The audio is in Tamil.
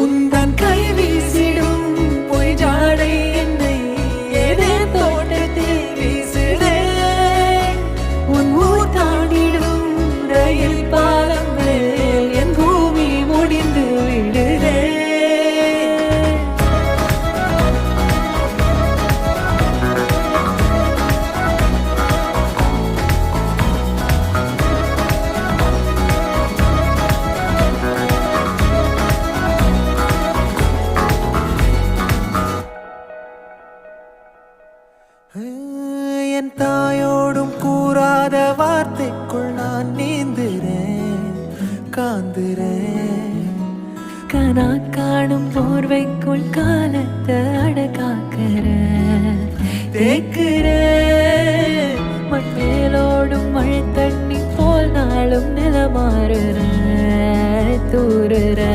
உந்தன் கை வீசிடும் பொய் ஜாடை என்னை ஏதே தோட்டத்தில் வீசுதே. உன் ஊர் தாண்டிடும் ரயில் பாலம் மேல் என் பூமி முடிந்து விடுதே. என் தாயோடும் கூறாத வார்த்தைக்குள் நான் நீந்துறேன், காந்துறேன். கனா காணும் போர்வைக்குள் காலத்தை அடக்காக்கிற தேக்குற. மண்ணேலோடும் மழை தண்ணி போல் நாளும் நிலமாறுற தூறுற.